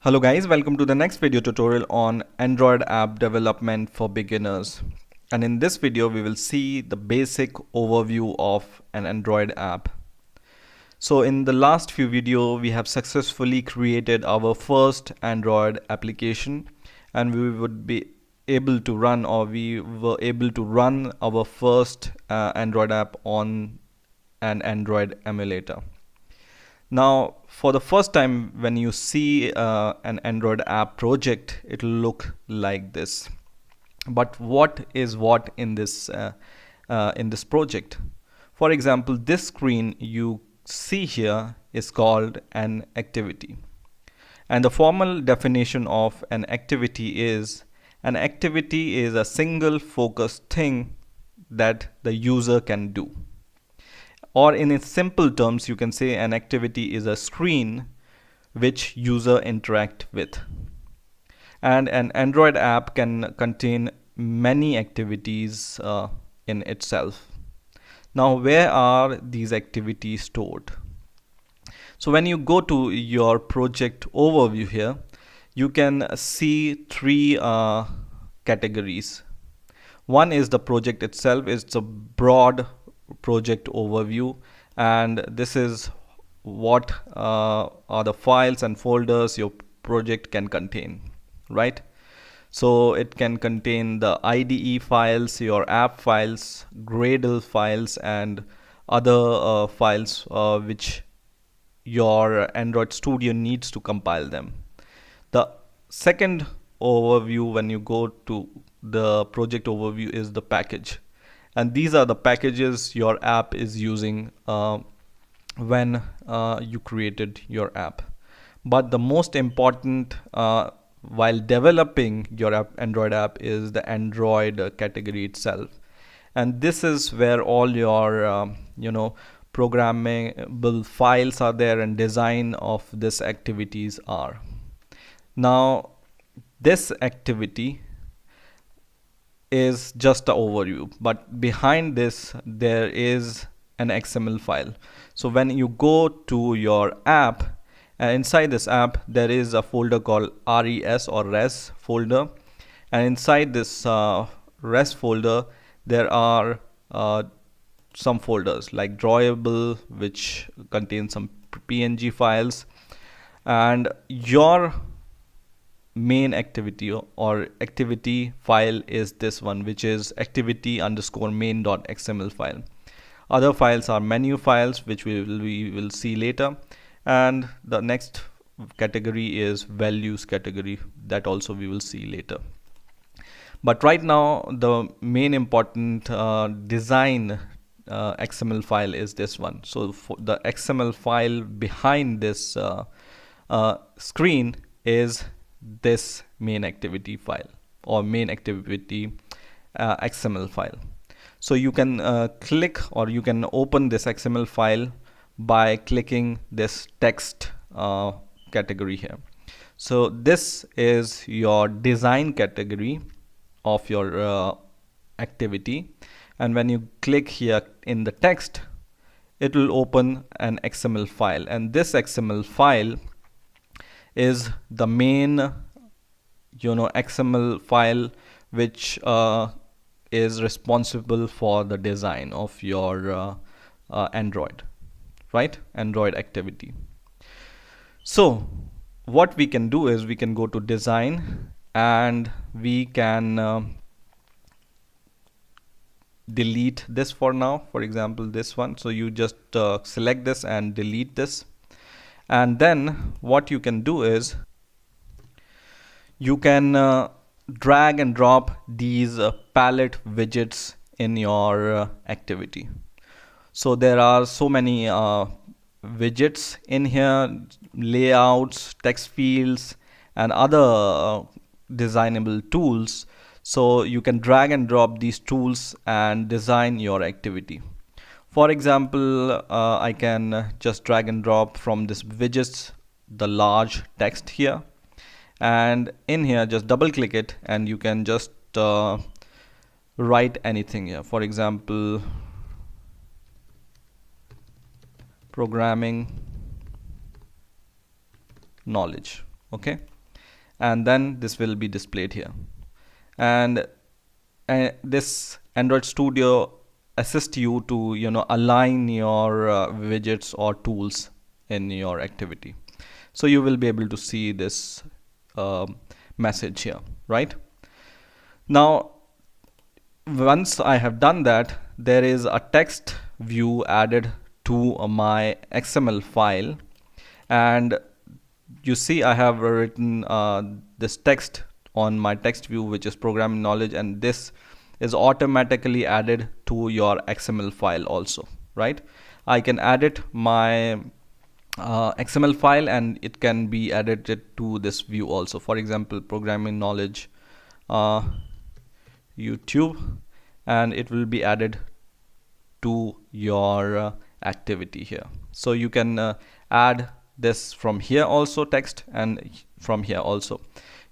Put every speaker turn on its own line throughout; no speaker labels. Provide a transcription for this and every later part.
Hello guys, welcome to the next video tutorial on Android app development for beginners. And in this video we will see the basic overview of an Android app. So in the last few videos we have successfully created our first Android application, and we would be able to run, or we were able to run our first Android app on an Android emulator. Now, for the first time, when you see an Android app project, it will look like this. But what is what in this project? For example, this screen you see here is called an activity. And the formal definition of an activity is a single focused thing that the user can do. Or in its simple terms, you can say an activity is a screen which user interact with. And an Android app can contain many activities in itself. Now, where are these activities stored? So when you go to your project overview here, you can see three categories. One is the project itself. It's a broad project overview, and this is what are the files and folders your project can contain, right? So it can contain the IDE files, your app files, Gradle files, and other files which your Android Studio needs to compile them. The second overview, when you go to the project overview, is the package. And these are the packages your app is using when you created your app. But the most important while developing your Android app is the Android category itself. And this is where all your programmable files are there, and design of this activities are. Now, this activity is just an overview, but behind this there is an XML file. So when you go to your app, inside this app there is a folder called res or res folder, and inside this res folder there are some folders like drawable, which contains some PNG files, and your main activity or activity file is this one, which is activity_main.xml file. Other files are menu files, which we will see later, and the next category is values category, that also we will see later. But right now the main important design XML file is this one. So for the XML file behind this screen is this main activity file, or main activity XML file. So you can click, or you can open this XML file by clicking this text category here. So this is your design category of your activity, and when you click here in the text, it will open an XML file, and this XML file is the main XML file which is responsible for the design of your Android, right? Android activity. So what we can do is we can go to design, and we can delete this for now, for example this one. So you just select this and delete this. And then what you can do is you can drag and drop these palette widgets in your activity. So there are so many widgets in here, layouts, text fields, and other designable tools. So you can drag and drop these tools and design your activity. For example, I can just drag and drop from this widgets the large text here, and in here just double click it, and you can just write anything here. For example, programming knowledge. Okay, and then this will be displayed here. And this Android Studio assists you to align your widgets or tools in your activity. So you will be able to see this message here, right? Now once I have done that, there is a text view added to my XML file, and you see I have written this text on my text view, which is programming knowledge, and this is automatically added to your XML file also, right? I can edit my XML file and it can be added to this view also. For example, programming knowledge YouTube, and it will be added to your activity here. So you can add this from here also, text, and from here also.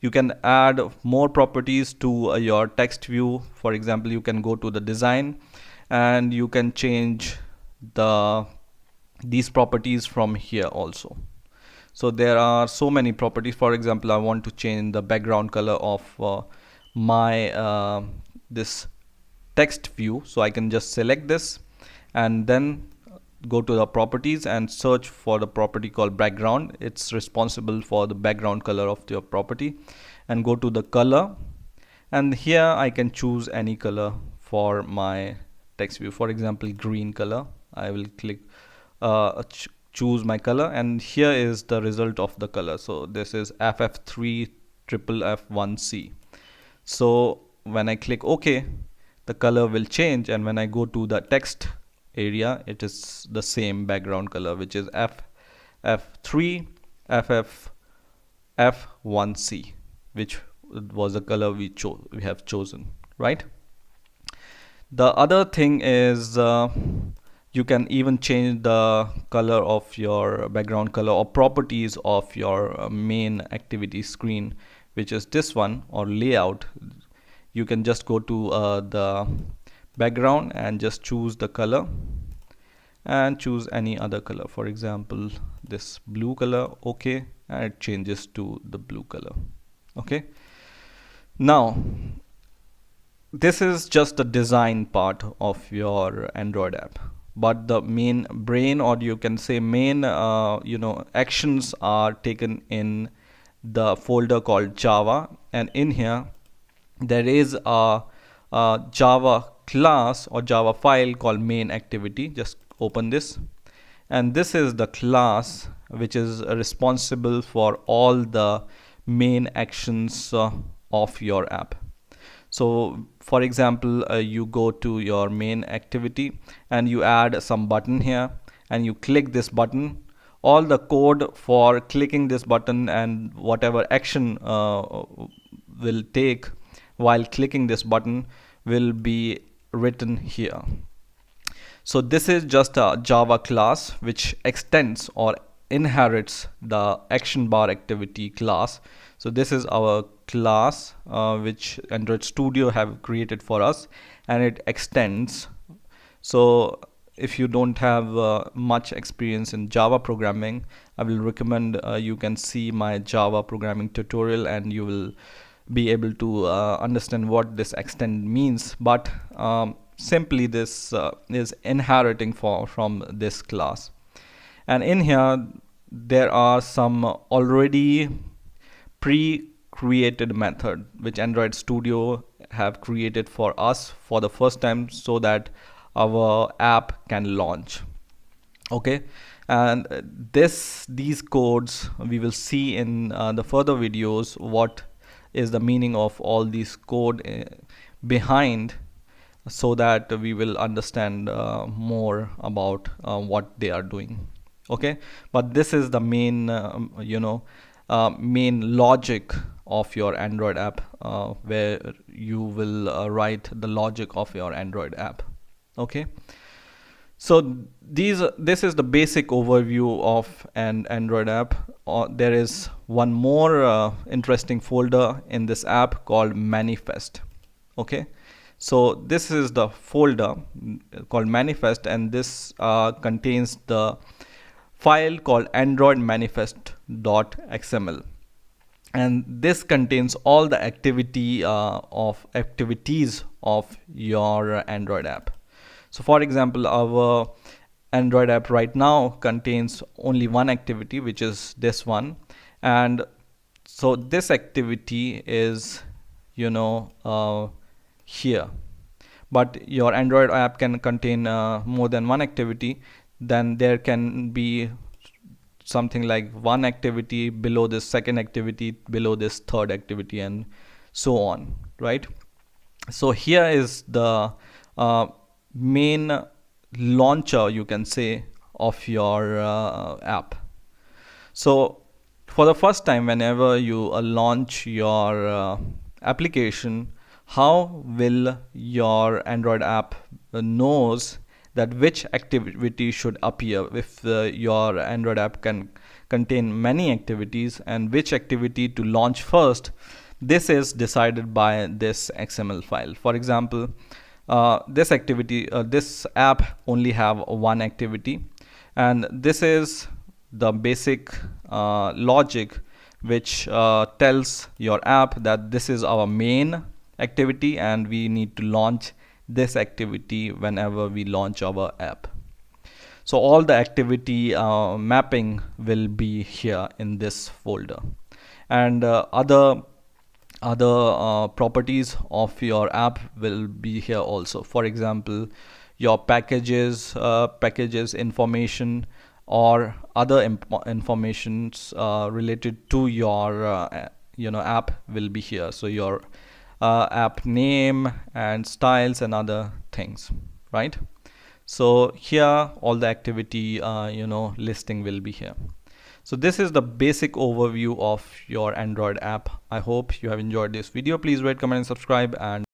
You can add more properties to your text view. For example, you can go to the design and you can change these properties from here also. So there are so many properties. For example, I want to change the background color of my this text view, so I can just select this and then go to the properties and search for the property called background. It's responsible for the background color of your property, and go to the color, and here I can choose any color for my text view. For example, green color. I will click choose my color, and here is the result of the color. So this is FF3FF1C. So when I click OK, the color will change, and when I go to the text area, it is the same background color, which is FF3FF1C, which was the color we have chosen, right? The other thing is you can even change the color of your background color or properties of your main activity screen, which is this one, or layout. You can just go to the background and just choose the color and choose any other color. For example, this blue color. Okay, and it changes to the blue color. Okay, now this is just the design part of your Android app, but the main brain, or you can say main actions are taken in the folder called Java, and in here there is a Java class or Java file called main activity. Just open this, and this is the class which is responsible for all the main actions of your app. So for example, you go to your main activity and you add some button here, and you click this button. All the code for clicking this button and whatever action will take while clicking this button will be written here. So this is just a Java class which extends or inherits the action bar activity class. So this is our class which Android Studio have created for us, and it extends. So if you don't have much experience in Java programming, I will recommend you can see my Java programming tutorial, and you will be able to understand what this extend means. But simply this is inheriting from this class, and in here there are some already pre-created method which Android Studio have created for us for the first time, so that our app can launch. Okay, and these codes we will see in the further videos, what is the meaning of all these code behind, so that we will understand more about what they are doing. Okay, but this is the main main logic of your Android app, where you will write the logic of your Android app. Okay, so this is the basic overview of an Android app. There is one more interesting folder in this app called manifest. Okay, so this is the folder called manifest, and this contains the file called android manifest.xml. and this contains all the activities of your Android app. So for example, our Android app right now contains only one activity, which is this one, and so this activity is here. But your Android app can contain more than one activity. Then there can be something like one activity below this second activity, below this third activity, and so on, right? So here is the main launcher, you can say, of your app. So for the first time, whenever you launch your application, how will your Android app knows that which activity should appear? If your Android app can contain many activities, and which activity to launch first, this is decided by this XML file. For example, this app only have one activity, and this is the basic logic which tells your app that this is our main activity and we need to launch this activity whenever we launch our app. So all the activity mapping will be here in this folder, and other properties of your app will be here also. For example, your packages information, or other informations related to your app will be here. So your app name and styles and other things, right? So here all the activity listing will be here. So this is the basic overview of your Android app. I hope you have enjoyed this video. Please rate, comment and subscribe, and